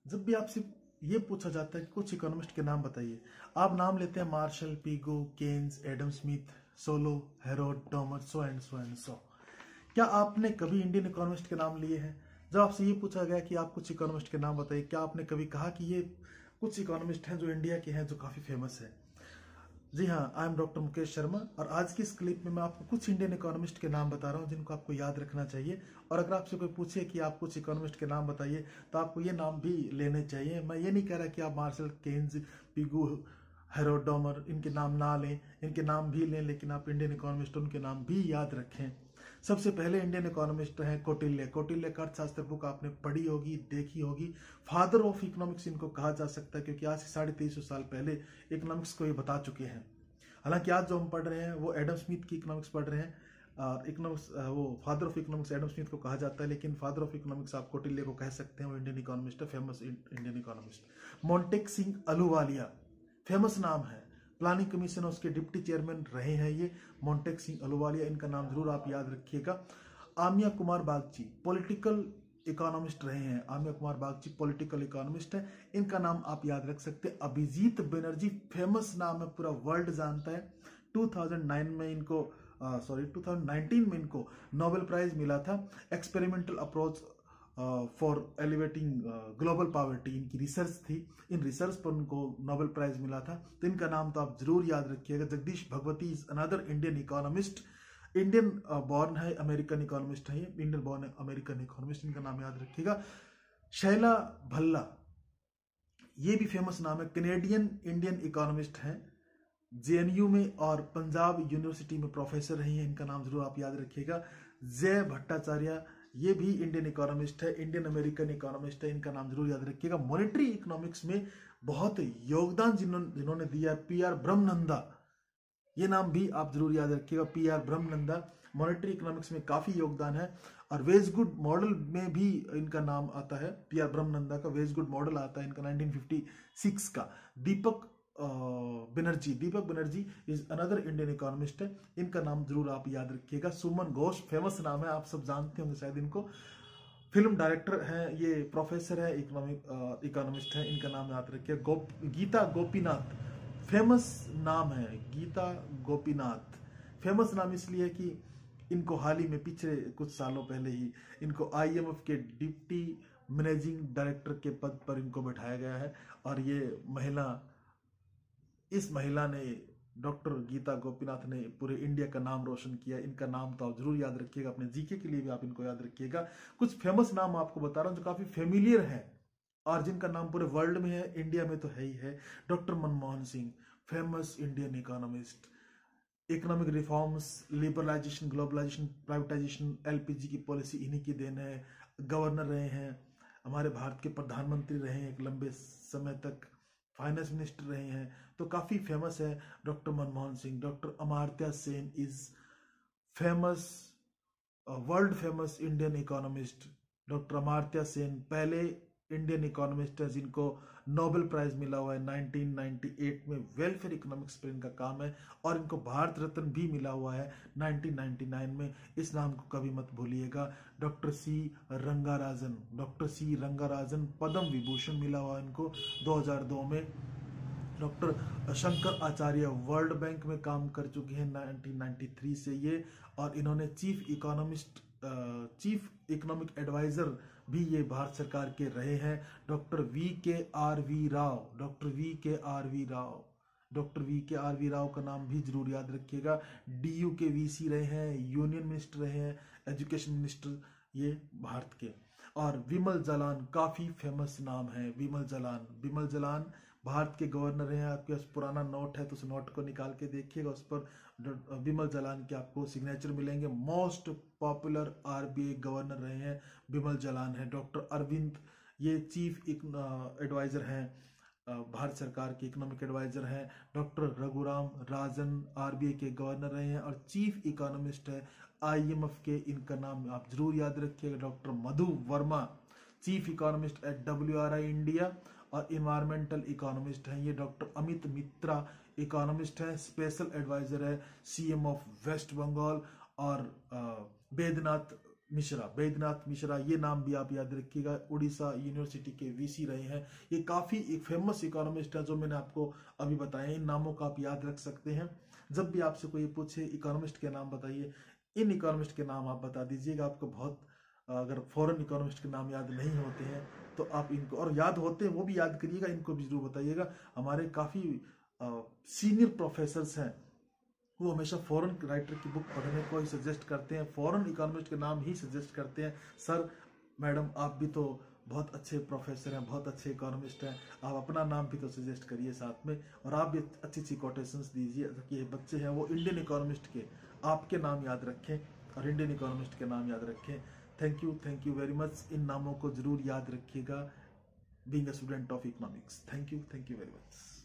जब भी आपसे ये पूछा जाता है कि कुछ इकोनॉमिस्ट के नाम बताइए, आप नाम लेते हैं Marshall, Pigou, Keynes, Adam Smith, Solow, Harrod, Thomas, so and so and so. क्या आपने कभी इंडियन इकोनॉमिस्ट के नाम लिए हैं? जब आपसे ये पूछा गया कि आप कुछ इकोनॉमिस्ट के नाम बताइए, क्या आपने कभी कहा कि ये कुछ इकोनॉमिस्ट हैं जो इंडिया के हैं, जो काफी फेमस है? जी हाँ, I am doctor Mukesh Sharma और आज की इस क्लिप में मैं आपको कुछ इंडियन इकोनॉमिस्ट के नाम बता रहा हूँ जिनको आपको याद रखना चाहिए। और अगर आपसे कोई पूछे कि आप कुछ इकोनॉमिस्ट के नाम बताइए तो आपको ये नाम भी लेने चाहिए। मैं ये नहीं कह रहा कि आप Marshall, Keynes, Pigou, Harrod, Domar इनके नाम ना लें, इनके नाम भी लें, लेकिन आप इंडियन इकोनॉमिस्ट उनके नाम भी याद रखें। सबसे पहले इंडियन इकोनॉमिस्ट हैं कौटिल्य। कौटिल्य का अर्थशास्त्र बुक आपने पढ़ी होगी, देखी होगी। फादर ऑफ इकोनॉमिक्स इनको कहा जा सकता है क्योंकि आज से 2350 साल पहले इकोनॉमिक्स को ये बता चुके हैं। हालांकि आज जो हम पढ़ रहे हैं वो एडम स्मिथ की इकोनॉमिक्स पढ़ रहे हैं और इकोनॉमिक्स वो father of economics Adam Smith को कहा जाता है, लेकिन फादर ऑफ इकोनॉमिक्स आप कौटिल्य को कह सकते हैं। वो इंडियन इकोनॉमिस्ट है, famous Indian economist. मोंटेक-सिंह Ahluwalia famous नाम है, प्लानिंग कमीशन उसके डिप्टी चेयरमैन रहे हैं ये मोंटेक-सिंह अहलूवालिया, इनका नाम जरूर आप याद रखिएगा। आमिया कुमार बागची पॉलिटिकल इकोनॉमिस्ट रहे हैं। आमिया कुमार बागची पॉलिटिकल इकोनॉमिस्ट है, इनका नाम आप याद रख सकते हैं। अभिजीत बनर्जी फेमस नाम है, पूरा वर्ल्ड जानता है। 2019 में इनको नोबेल प्राइज मिला था। Experimental approach for elevating global poverty इनकी रिसर्च थी, इन रिसर्च पर उनको नोबेल प्राइज मिला था, तो इनका नाम तो आप जरूर याद रखिएगा। Jagdish Bhagwati is another Indian economist, Indian born है, अमेरिकन इकोनॉमिस्ट है ये, इंडियन बॉर्न है, अमेरिकन इकोनॉमिस्ट, इनका नाम याद रखिएगा। शैला भल्ला ये भी फेमस नाम है, कैनेडियन इंडियन इकोनॉमिस्ट हैं, जेएनयू में और पंजाब यूनिवर्सिटी में प्रोफेसर रही हैं, इनका नाम जरूर आप याद रखिएगा। जय भट्टाचार्य ये भी इंडियन इकोनॉमिस्ट है, इंडियन अमेरिकन इकोनॉमिस्ट है, इनका नाम जरूर याद रखिएगा। मॉनेटरी इकोनॉमिक्स में बहुत योगदान जिन्होंने दिया, पीआर ब्रह्मनंदा, ये नाम भी आप जरूर याद रखिएगा। पीआर ब्रह्मनंदा मॉनेटरी इकोनॉमिक्स में काफी योगदान है। और वेज गुड मॉडल में भी इनका नाम आता है, पीआर ब्रह्मनंदा का वेज गुड मॉडल आता है इनका 1956 का। Deepak Banerjee is another Indian economist है, इनका नाम जरूर आप याद रखिएगा। सुमन घोष फेमस नाम है, आप सब जानते होंगे शायद इनको, फिल्म डायरेक्टर हैं, ये प्रोफेसर है, इकोनॉमिस्ट है, इनका नाम याद रखिएगा। गीता गोपीनाथ फेमस नाम है, गीता गोपीनाथ फेमस नाम इसलिए कि इनको हाल ही में पिछले कुछ सालों पहले ही इनको आईएमएफ के डिप्टी मैनेजिंग डायरेक्टर के पद पर इनको बैठाया गया है। और ये इस महिला ने, डॉक्टर गीता गोपीनाथ ने पूरे इंडिया का नाम रोशन किया। इनका नाम तो आप जरूर याद रखिएगा, अपने जीके के लिए भी आप इनको याद रखिएगा। कुछ फेमस नाम आपको बता रहा हूं जो काफी फेमिलियर है और जिनका नाम पूरे वर्ल्ड में है, इंडिया में तो है ही है। Doctor Manmohan Singh famous Indian economist, economic reforms, liberalisation, globalisation, privatisation, LPG की पॉलिसी इन्हीं की देन है। गवर्नर रहे हैं, हमारे भारत के प्रधानमंत्री रहे हैं एक लंबे समय तक, फाइनेंस मिनिस्टर रहे हैं, तो काफी फेमस है doctor Manmohan Singh. Doctor Amartya Sen is famous, world famous Indian economist. Doctor Amartya Sen पहले इंडियन इकोनॉमिस्ट है जिनको नोबेल प्राइज मिला हुआ है 1998 में, वेलफेयर इकोनॉमिक्स पर इनका काम है। और इनको भारत रत्न भी मिला हुआ है 1999 में, इस नाम को कभी मत भूलिएगा। डॉक्टर सी रंगाराजन पद्म विभूषण मिला हुआ है इनको 2002 में। डॉक्टर शंकर आचार्य वर्ल्ड बैंक में काम कर चुके हैं 1993 से ये, और इन्होंने चीफ इकोनॉमिक एडवाइजर भी ये भारत सरकार के रहे हैं। डॉक्टर वी के आर वी राव का नाम भी जरूर याद रखिएगा। डीयू के वीसी रहे हैं, यूनियन मिनिस्टर रहे हैं, एजुकेशन मिनिस्टर ये भारत के। और विमल जालान काफी फेमस नाम है, विमल जालान भारत के गवर्नर हैं। आपके पास पुराना नोट है तो उस नोट को निकाल के देखिएगा, उस पर विमल जालान के आपको सिग्नेचर मिलेंगे। मोस्ट पॉपुलर आरबीआई गवर्नर रहे हैं विमल जालान है। डॉक्टर अरविंद ये चीफ एडवाइजर हैं, भारत सरकार के इकोनॉमिक एडवाइजर हैं। डॉक्टर रघुराम राजन आरबीआई के गवर्नर रहे हैं और चीफ इकोनॉमिस्ट है आईएमएफ के, इनका नाम आप जरूर याद रखिएगा। Doctor Madhu Verma chief economist at WRI India और इन्वायरमेंटल इकोनॉमिस्ट हैं ये। डॉक्टर अमित मित्रा इकोनॉमिस्ट हैं, स्पेशल एडवाइजर है सीएम ऑफ वेस्ट बंगाल। और बैद्यनाथ मिश्रा, बैद्यनाथ मिश्रा, ये नाम भी आप याद रखिएगा, उड़ीसा यूनिवर्सिटी के वीसी रहे हैं। ये काफी एक फेमस इकोनॉमिस्ट है जो मैंने आपको अभी बताया। इन नामों को आप याद रख सकते हैं। जब भी आपसे कोई पूछे इकोनॉमिस्ट के नाम बताइए, इन इकोनॉमिस्ट के नाम आप बता दीजिएगा। आपको बहुत, अगर फॉरेन इकोनॉमिस्ट के नाम याद नहीं होते हैं तो आप इनको, और याद होते हैं वो भी याद करिएगा, इनको भी जरूर बताइएगा। हमारे काफी सीनियर प्रोफेसर्स हैं, वो हमेशा फॉरेन राइटर की बुक पढ़ने को ही सजेस्ट करते हैं, फॉरेन इकोनॉमिस्ट के नाम ही सजेस्ट करते हैं। सर मैडम आप भी तो बहुत अच्छे प्रोफेसर हैं, बहुत अच्छे इकोनॉमिस्ट हैं, आप अपना नाम भी तो सजेस्ट करिए साथ में, और आप भी अच्छी अच्छी कोटेशंस दीजिए ताकि बच्चे हैं वो इंडियन इकोनॉमिस्ट के आपके नाम याद रखें और इंडियन इकोनॉमिस्ट के नाम याद रखें। Thank you very much. इन नामों को जरूर याद रखिएगा being a student of economics. Thank you very much.